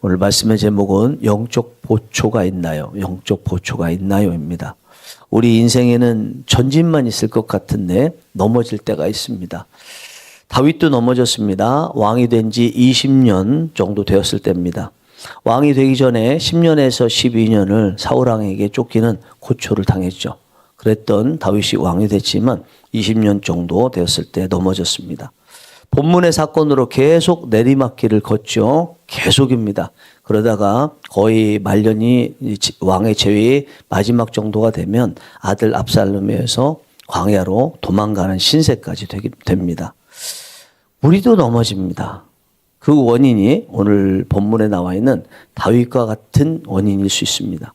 오늘 말씀의 제목은 영적 보초가 있나요? 영적 보초가 있나요?입니다. 우리 인생에는 전진만 있을 것 같은데 넘어질 때가 있습니다. 다윗도 넘어졌습니다. 왕이 된 지 20년 정도 되었을 때입니다. 왕이 되기 전에 10년에서 12년을 사울왕에게 쫓기는 고초를 당했죠. 그랬던 다윗이 왕이 됐지만 20년 정도 되었을 때 넘어졌습니다. 본문의 사건으로 계속 내리막길을 걷죠. 계속입니다. 그러다가 거의 말년이 왕의 재위 마지막 정도가 되면 아들 압살롬에 의해서 광야로 도망가는 신세까지 됩니다. 우리도 넘어집니다. 그 원인이 오늘 본문에 나와 있는 다윗과 같은 원인일 수 있습니다.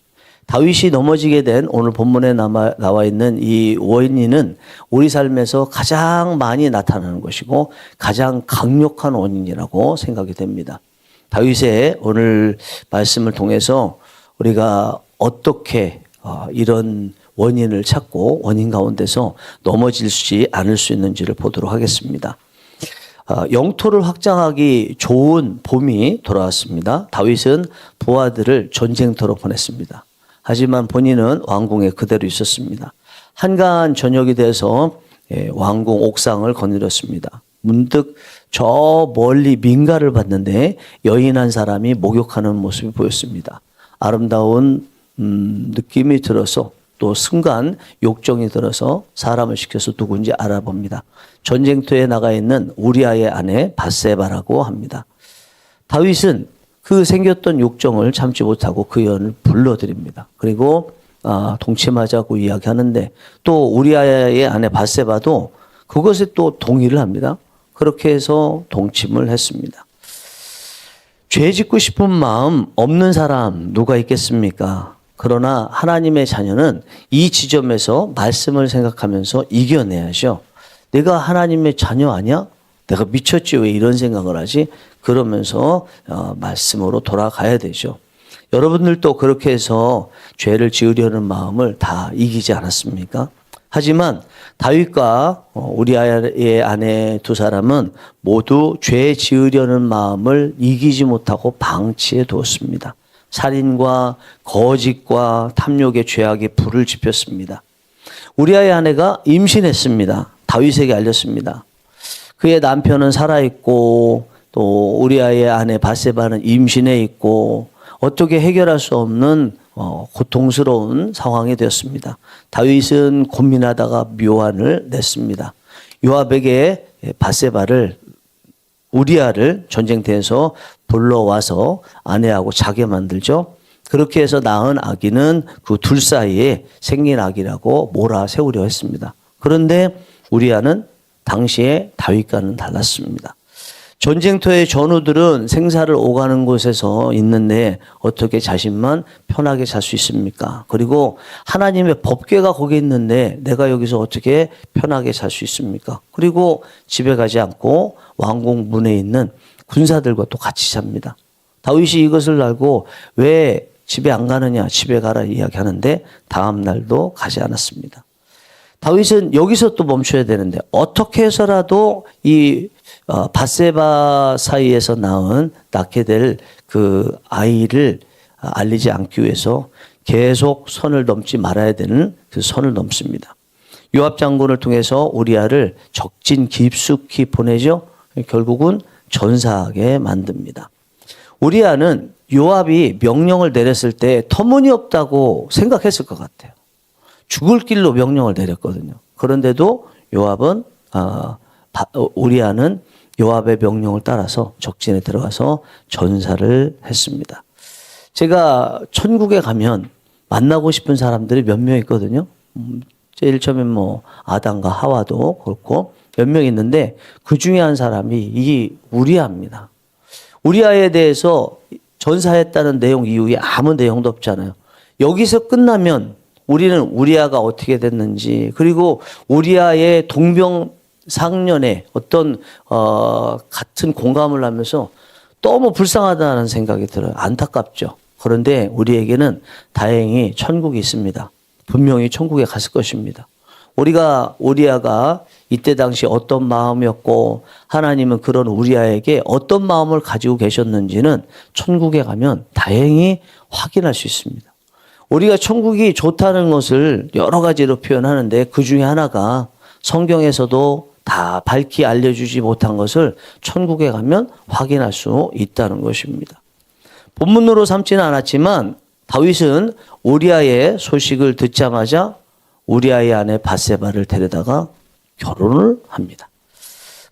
다윗이 넘어지게 된 오늘 본문에 나와 있는 이 원인은 우리 삶에서 가장 많이 나타나는 것이고 가장 강력한 원인이라고 생각이 됩니다. 다윗의 오늘 말씀을 통해서 우리가 어떻게 이런 원인을 찾고 원인 가운데서 넘어지지 않을 수 있는지를 보도록 하겠습니다. 영토를 확장하기 좋은 봄이 돌아왔습니다. 다윗은 부하들을 전쟁터로 보냈습니다. 하지만 본인은 왕궁에 그대로 있었습니다. 한가한 저녁이 돼서 왕궁 옥상을 거닐었습니다. 문득 저 멀리 민가를 봤는데 여인 한 사람이 목욕하는 모습이 보였습니다. 아름다운 느낌이 들어서 또 순간 욕정이 들어서 사람을 시켜서 누군지 알아봅니다. 전쟁터에 나가 있는 우리아의 아내 밧세바라고 합니다. 다윗은 그 생겼던 욕정을 참지 못하고 그 여인을 불러들입니다. 그리고 동침하자고 이야기하는데 또 우리아의 아내 밧세바도 그것에 또 동의를 합니다. 그렇게 해서 동침을 했습니다. 죄 짓고 싶은 마음 없는 사람 누가 있겠습니까? 그러나 하나님의 자녀는 이 지점에서 말씀을 생각하면서 이겨내야죠. 내가 하나님의 자녀 아니야? 내가 미쳤지 왜 이런 생각을 하지? 그러면서 말씀으로 돌아가야 되죠. 여러분들도 그렇게 해서 죄를 지으려는 마음을 다 이기지 않았습니까? 하지만 다윗과 우리아의 아내 두 사람은 모두 죄 지으려는 마음을 이기지 못하고 방치해 두었습니다. 살인과 거짓과 탐욕의 죄악에 불을 지폈습니다. 우리아의 아내가 임신했습니다. 다윗에게 알렸습니다. 그의 남편은 살아있고 또 우리아의 아내 밧세바는 임신해 있고 어떻게 해결할 수 없는 고통스러운 상황이 되었습니다. 다윗은 고민하다가 묘안을 냈습니다. 요압에게 밧세바를 우리아를 전쟁터에서 불러와서 아내하고 자게 만들죠. 그렇게 해서 낳은 아기는 그 둘 사이에 생긴 아기라고 몰아세우려 했습니다. 그런데 우리아는 당시에 다윗과는 달랐습니다. 전쟁터의 전우들은 생사를 오가는 곳에서 있는데 어떻게 자신만 편하게 살 수 있습니까? 그리고 하나님의 법궤가 거기 있는데 내가 여기서 어떻게 편하게 살 수 있습니까? 그리고 집에 가지 않고 왕궁 문에 있는 군사들과 또 같이 삽니다. 다윗이 이것을 알고 왜 집에 안 가느냐, 집에 가라 이야기하는데 다음 날도 가지 않았습니다. 다윗은 여기서 또 멈춰야 되는데 어떻게 해서라도 이 밧세바 사이에서 낳게 될 그 아이를 알리지 않기 위해서 계속 선을 넘지 말아야 되는 그 선을 넘습니다. 요압 장군을 통해서 우리아를 적진 깊숙이 보내죠. 결국은 전사하게 만듭니다. 우리아는 요압이 명령을 내렸을 때 터무니없다고 생각했을 것 같아요. 죽을 길로 명령을 내렸거든요. 그런데도 우리아는 요압의 명령을 따라서 적진에 들어가서 전사를 했습니다. 제가 천국에 가면 만나고 싶은 사람들이 몇 명 있거든요. 제일 처음에 아담과 하와도 그렇고 몇 명 있는데 그 중에 한 사람이 이 우리아입니다. 우리아에 대해서 전사했다는 내용 이후에 아무 내용도 없잖아요. 여기서 끝나면 우리는 우리아가 어떻게 됐는지 그리고 우리아의 동병상련의 어떤 같은 공감을 하면서 너무 불쌍하다는 생각이 들어요. 안타깝죠. 그런데 우리에게는 다행히 천국이 있습니다. 분명히 천국에 갔을 것입니다. 우리아가 이때 당시 어떤 마음이었고 하나님은 그런 우리아에게 어떤 마음을 가지고 계셨는지는 천국에 가면 다행히 확인할 수 있습니다. 우리가 천국이 좋다는 것을 여러 가지로 표현하는데 그 중에 하나가 성경에서도 다 밝히 알려주지 못한 것을 천국에 가면 확인할 수 있다는 것입니다. 본문으로 삼지는 않았지만 다윗은 우리아의 소식을 듣자마자 우리아의 아내 밧세바를 데려다가 결혼을 합니다.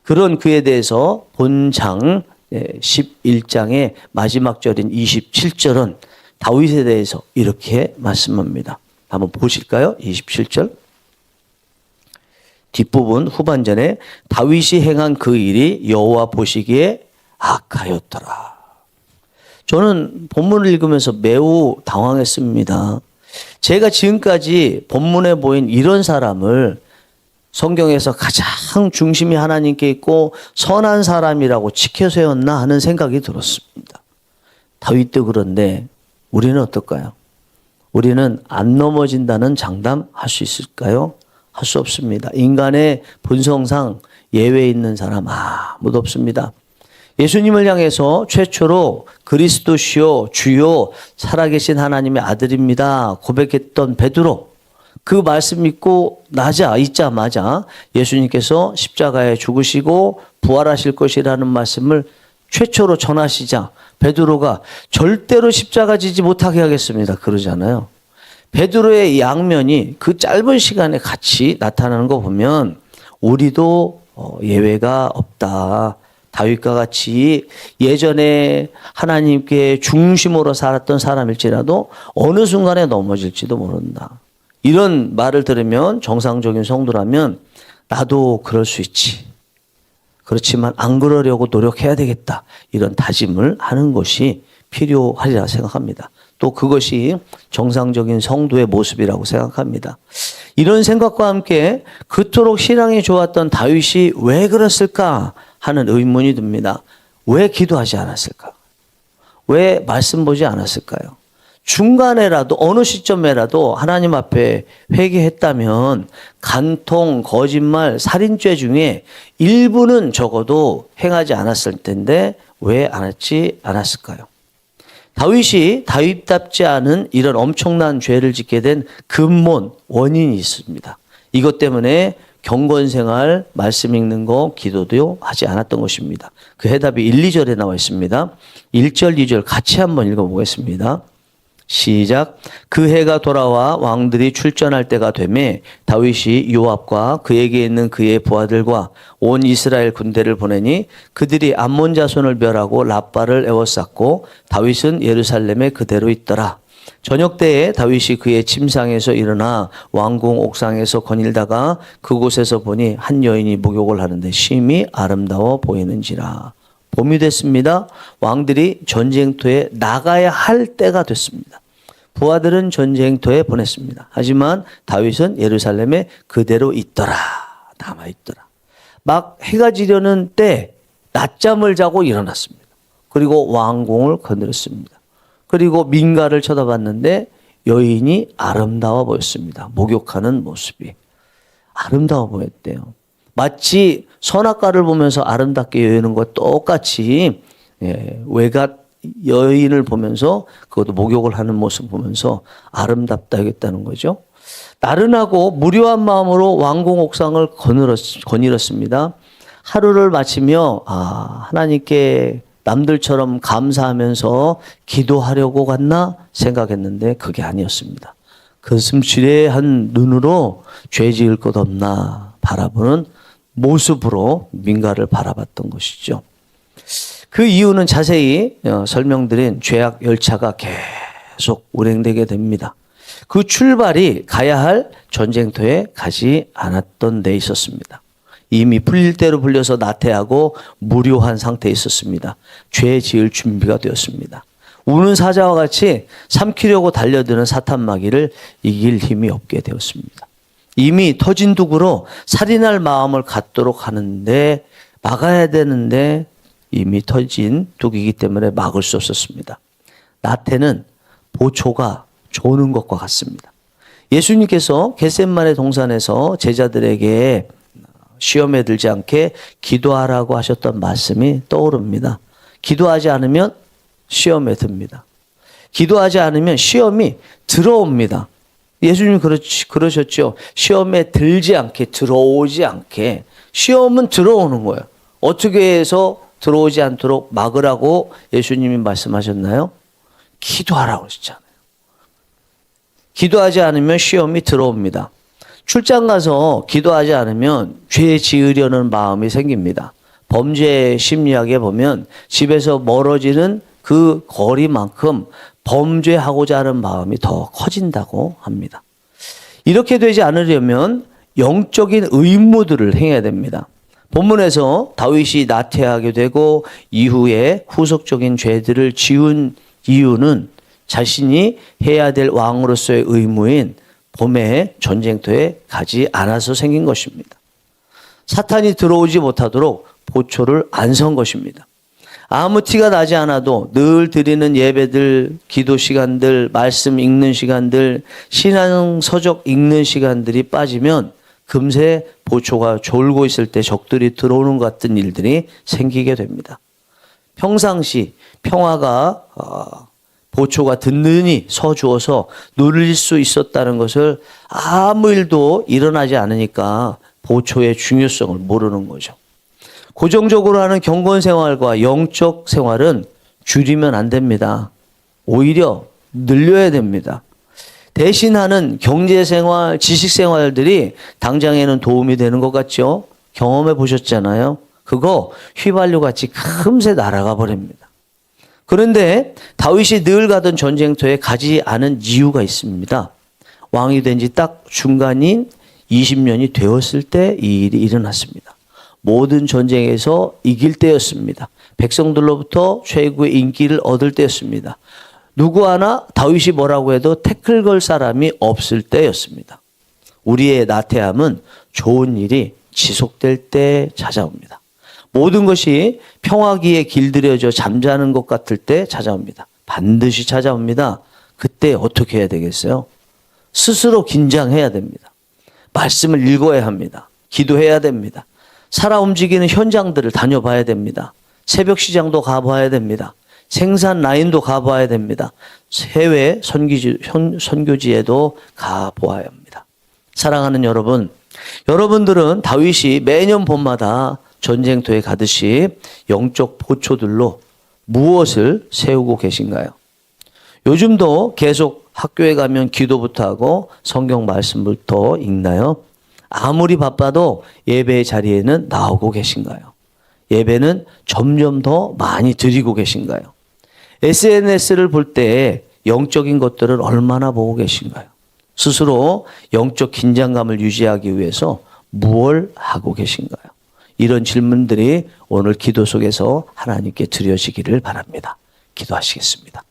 그런 그에 대해서 본장 11장의 마지막 절인 27절은 다윗에 대해서 이렇게 말씀합니다. 한번 보실까요? 27절. 뒷부분 후반전에 다윗이 행한 그 일이 여호와 보시기에 악하였더라. 저는 본문을 읽으면서 매우 당황했습니다. 제가 지금까지 본문에 보인 이런 사람을 성경에서 가장 중심이 하나님께 있고 선한 사람이라고 지켜 세웠나 하는 생각이 들었습니다. 다윗도 그런데 우리는 어떨까요? 우리는 안 넘어진다는 장담할 수 있을까요? 할 수 없습니다. 인간의 본성상 예외 있는 사람 아무도 없습니다. 예수님을 향해서 최초로 그리스도시요 주요 살아계신 하나님의 아들입니다 고백했던 베드로, 그 말씀 믿고 있자마자 예수님께서 십자가에 죽으시고 부활하실 것이라는 말씀을 최초로 전하시자 베드로가 절대로 십자가 지지 못하게 하겠습니다 그러잖아요. 베드로의 양면이 그 짧은 시간에 같이 나타나는 거 보면 우리도 예외가 없다. 다윗과 같이 예전에 하나님께 중심으로 살았던 사람일지라도 어느 순간에 넘어질지도 모른다. 이런 말을 들으면 정상적인 성도라면 나도 그럴 수 있지. 그렇지만 안 그러려고 노력해야 되겠다. 이런 다짐을 하는 것이 필요하리라 생각합니다. 또 그것이 정상적인 성도의 모습이라고 생각합니다. 이런 생각과 함께 그토록 신앙이 좋았던 다윗이 왜 그랬을까 하는 의문이 듭니다. 왜 기도하지 않았을까? 왜 말씀 보지 않았을까요? 중간에라도 어느 시점에라도 하나님 앞에 회개했다면 간통, 거짓말, 살인죄 중에 일부는 적어도 행하지 않았을 텐데 왜 안 했지 않았을까요? 다윗이 다윗답지 않은 이런 엄청난 죄를 짓게 된 근본 원인이 있습니다. 이것 때문에 경건생활, 말씀 읽는 거, 기도도 하지 않았던 것입니다. 그 해답이 1, 2절에 나와 있습니다. 1절, 2절 같이 한번 읽어보겠습니다. 시작. 그 해가 돌아와 왕들이 출전할 때가 되매 다윗이 요압과 그에게 있는 그의 부하들과 온 이스라엘 군대를 보내니 그들이 암몬 자손을 멸하고 라빠를 에워쌌고 다윗은 예루살렘에 그대로 있더라. 저녁 때에 다윗이 그의 침상에서 일어나 왕궁 옥상에서 거닐다가 그곳에서 보니 한 여인이 목욕을 하는데 심히 아름다워 보이는지라. 봄이 됐습니다. 왕들이 전쟁터에 나가야 할 때가 됐습니다. 부하들은 전쟁터에 보냈습니다. 하지만 다윗은 예루살렘에 그대로 있더라. 남아있더라. 막 해가 지려는 때 낮잠을 자고 일어났습니다. 그리고 왕궁을 거닐었습니다. 그리고 민가를 쳐다봤는데 여인이 아름다워 보였습니다. 목욕하는 모습이 아름다워 보였대요. 마치 선악과를 보면서 아름답게 여기는 것 똑같이 외갓 여인을 보면서 그것도 목욕을 하는 모습 보면서 아름답다 하겠다는 거죠. 나른하고 무료한 마음으로 왕궁 옥상을 거닐었습니다. 하루를 마치며 하나님께 남들처럼 감사하면서 기도하려고 갔나 생각했는데 그게 아니었습니다. 그 숨치레한 눈으로 죄 지을 것 없나 바라보는 모습으로 민가를 바라봤던 것이죠. 그 이유는 자세히 설명드린 죄악 열차가 계속 운행되게 됩니다. 그 출발이 가야 할 전쟁터에 가지 않았던 데 있었습니다. 이미 풀릴 대로 풀려서 나태하고 무료한 상태에 있었습니다. 죄 지을 준비가 되었습니다. 우는 사자와 같이 삼키려고 달려드는 사탄 마귀를 이길 힘이 없게 되었습니다. 이미 터진 둑으로 살인할 마음을 갖도록 하는데 막아야 되는데 이미 터진 둑이기 때문에 막을 수 없었습니다. 나태는 보초가 조는 것과 같습니다. 예수님께서 겟셋마네 동산에서 제자들에게 시험에 들지 않게 기도하라고 하셨던 말씀이 떠오릅니다. 기도하지 않으면 시험에 듭니다. 기도하지 않으면 시험이 들어옵니다. 예수님이 그러셨죠. 시험에 들지 않게, 들어오지 않게. 시험은 들어오는 거예요. 어떻게 해서 들어오지 않도록 막으라고 예수님이 말씀하셨나요? 기도하라고 하셨잖아요. 기도하지 않으면 시험이 들어옵니다. 출장 가서 기도하지 않으면 죄 지으려는 마음이 생깁니다. 범죄 심리학에 보면 집에서 멀어지는 그 거리만큼 범죄하고자 하는 마음이 더 커진다고 합니다. 이렇게 되지 않으려면 영적인 의무들을 행해야 됩니다. 본문에서 다윗이 나태하게 되고 이후에 후속적인 죄들을 지은 이유는 자신이 해야 될 왕으로서의 의무인 봄의 전쟁터에 가지 않아서 생긴 것입니다. 사탄이 들어오지 못하도록 보초를 안 선 것입니다. 아무 티가 나지 않아도 늘 드리는 예배들, 기도 시간들, 말씀 읽는 시간들, 신앙 서적 읽는 시간들이 빠지면 금세 보초가 졸고 있을 때 적들이 들어오는 것 같은 일들이 생기게 됩니다. 평상시 평화가 보초가 든든히 서주어서 누릴 수 있었다는 것을 아무 일도 일어나지 않으니까 보초의 중요성을 모르는 거죠. 고정적으로 하는 경건 생활과 영적 생활은 줄이면 안 됩니다. 오히려 늘려야 됩니다. 대신하는 경제 생활, 지식 생활들이 당장에는 도움이 되는 것 같죠? 경험해 보셨잖아요. 그거 휘발유 같이 금세 날아가 버립니다. 그런데 다윗이 늘 가던 전쟁터에 가지 않은 이유가 있습니다. 왕이 된 지 딱 중간인 20년이 되었을 때 이 일이 일어났습니다. 모든 전쟁에서 이길 때였습니다. 백성들로부터 최고의 인기를 얻을 때였습니다. 누구 하나 다윗이 뭐라고 해도 태클 걸 사람이 없을 때였습니다. 우리의 나태함은 좋은 일이 지속될 때 찾아옵니다. 모든 것이 평화기에 길들여져 잠자는 것 같을 때 찾아옵니다. 반드시 찾아옵니다. 그때 어떻게 해야 되겠어요? 스스로 긴장해야 됩니다. 말씀을 읽어야 합니다. 기도해야 됩니다. 살아 움직이는 현장들을 다녀봐야 됩니다. 새벽 시장도 가봐야 됩니다. 생산 라인도 가봐야 됩니다. 해외 선교지에도 가보아야 합니다. 사랑하는 여러분, 여러분들은 다윗이 매년 봄마다 전쟁터에 가듯이 영적 보초들로 무엇을 세우고 계신가요? 요즘도 계속 학교에 가면 기도부터 하고 성경 말씀부터 읽나요? 아무리 바빠도 예배의 자리에는 나오고 계신가요? 예배는 점점 더 많이 드리고 계신가요? SNS를 볼 때 영적인 것들을 얼마나 보고 계신가요? 스스로 영적 긴장감을 유지하기 위해서 무엇을 하고 계신가요? 이런 질문들이 오늘 기도 속에서 하나님께 드려지기를 바랍니다. 기도하시겠습니다.